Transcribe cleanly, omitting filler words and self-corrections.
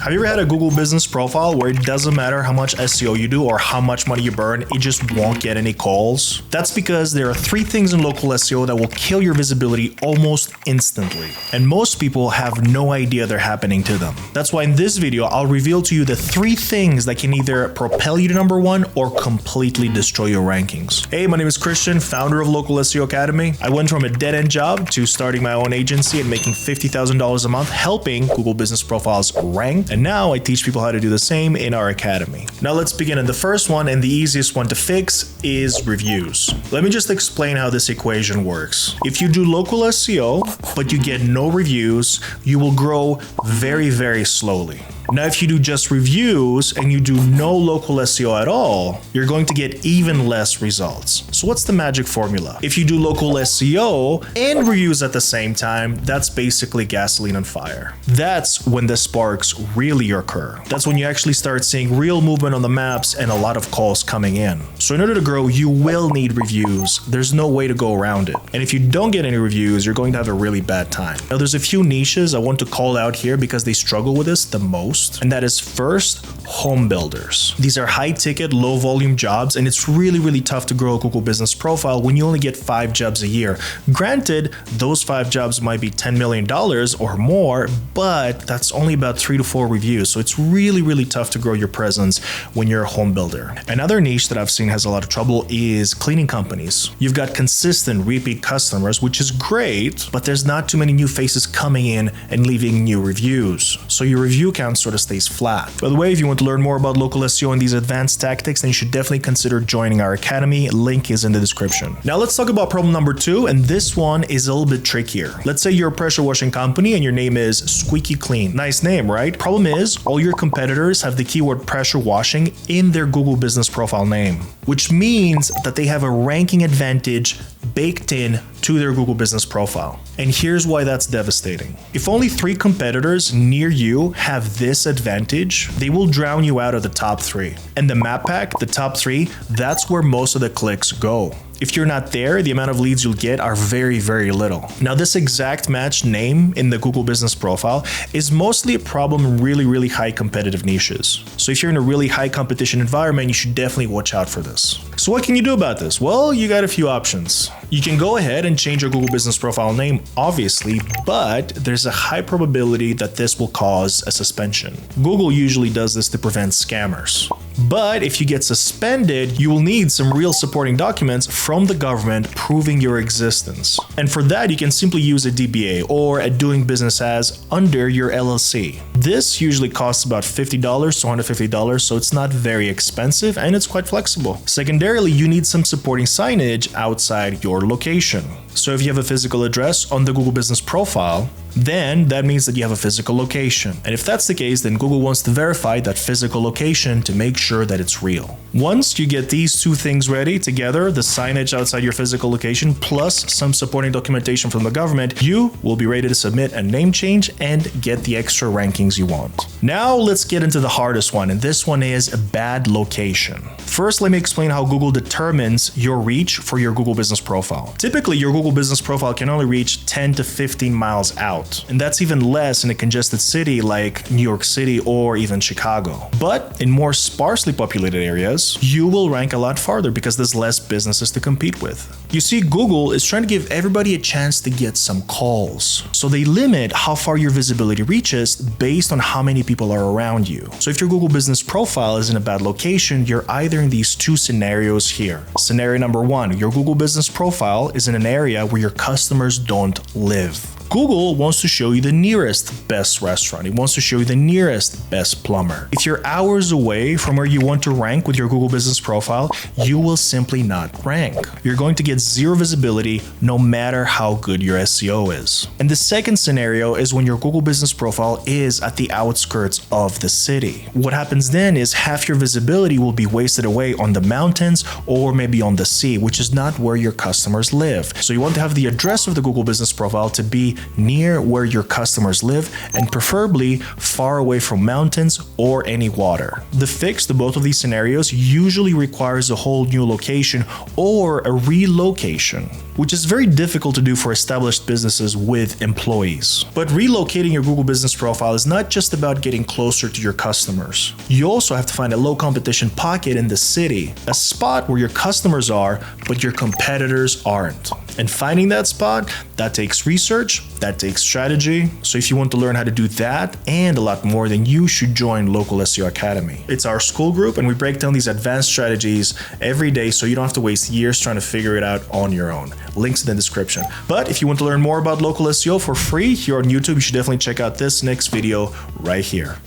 Have you ever had a Google business profile where it doesn't matter how much SEO you do or how much money you burn, it just won't get any calls? That's because there are 3 things in local SEO that will kill your visibility almost instantly. And most people have no idea they're happening to them. That's why in this video, I'll reveal to you the 3 things that can either propel you to number 1 or completely destroy your rankings. Hey, my name is Christian, founder of Local SEO Academy. I went from a dead-end job to starting my own agency and making $50,000 a month helping Google business profiles rank. And now I teach people how to do the same in our academy. Now let's begin. And the first one and the easiest one to fix is reviews. Let me just explain how this equation works. If you do local SEO, but you get no reviews, you will grow very, very slowly. Now, if you do just reviews and you do no local SEO at all, you're going to get even less results. So what's the magic formula? If you do local SEO and reviews at the same time, that's basically gasoline on fire. That's when the sparks really occur. That's when you actually start seeing real movement on the maps and a lot of calls coming in. So in order to grow, you will need reviews. There's no way to go around it. And if you don't get any reviews, you're going to have a really bad time. Now, there's a few niches I want to call out here because they struggle with this the most. And that is first, home builders. These are high ticket, low volume jobs, and it's really, really tough to grow a Google business profile when you only get 5 jobs a year. Granted, those 5 jobs might be $10 million or more, but that's only about 3 to 4 reviews. So it's really, really tough to grow your presence when you're a home builder. Another niche that I've seen has a lot of trouble is cleaning companies. You've got consistent repeat customers, which is great, but there's not too many new faces coming in and leaving new reviews. So your review count sort of stays flat. By the way, if you want to learn more about local SEO and these advanced tactics, then you should definitely consider joining our academy. Link is in the description. Now let's talk about problem number 2, and this one is a little bit trickier. Let's say you're a pressure washing company and your name is Squeaky Clean. Nice name, right? Problem is, all your competitors have the keyword pressure washing in their Google business profile name, which means that they have a ranking advantage baked in to their Google business profile. And here's why that's devastating. If only 3 competitors near you have this advantage, they will drown you out of the top 3. And the map pack, the top 3, that's where most of the clicks go. If you're not there, the amount of leads you'll get are very, very little. Now, this exact match name in the Google business profile is mostly a problem in really, really high competitive niches. So if you're in a really high competition environment, you should definitely watch out for this. So what can you do about this? Well, you got a few options. You can go ahead and change your Google business profile name, obviously, but there's a high probability that this will cause a suspension. Google usually does this to prevent scammers. But if you get suspended, you will need some real supporting documents from the government proving your existence. And for that, you can simply use a DBA or a doing business as under your LLC. This usually costs about $50 to $150, so it's not very expensive and it's quite flexible. Secondarily, you need some supporting signage outside your location. So if you have a physical address on the Google business profile, then that means that you have a physical location. And if that's the case, then Google wants to verify that physical location to make sure that it's real. Once you get these 2 things ready together, the signage outside your physical location plus some supporting documentation from the government, you will be ready to submit a name change and get the extra rankings you want. Now let's get into the hardest one, and this one is a bad location. First, let me explain how Google determines your reach for your Google business profile. Typically, your Google business profile can only reach 10 to 15 miles out. And that's even less in a congested city like New York City or even Chicago. But in more sparsely populated areas, you will rank a lot farther because there's less businesses to compete with. You see, Google is trying to give everybody a chance to get some calls. So they limit how far your visibility reaches based on how many people are around you. So if your Google business profile is in a bad location, you're either in these 2 scenarios here. Scenario number 1, your Google business profile is in an area where your customers don't live. Google wants to show you the nearest best restaurant. It wants to show you the nearest best plumber. If you're hours away from where you want to rank with your Google business profile, you will simply not rank. You're going to get 0 visibility no matter how good your SEO is. And the second scenario is when your Google business profile is at the outskirts of the city. What happens then is half your visibility will be wasted away on the mountains or maybe on the sea, which is not where your customers live. So you want to have the address of the Google business profile to be be near where your customers live and preferably far away from mountains or any water. The fix to both of these scenarios usually requires a whole new location or a relocation, which is very difficult to do for established businesses with employees. But relocating your Google Business Profile is not just about getting closer to your customers. You also have to find a low competition pocket in the city, a spot where your customers are, but your competitors aren't. And finding that spot, that takes research, that takes strategy. So if you want to learn how to do that and a lot more, then you should join Local SEO Academy. It's our school group and we break down these advanced strategies every day so you don't have to waste years trying to figure it out on your own. Links in the description. But if you want to learn more about local SEO for free here on YouTube, you should definitely check out this next video right here.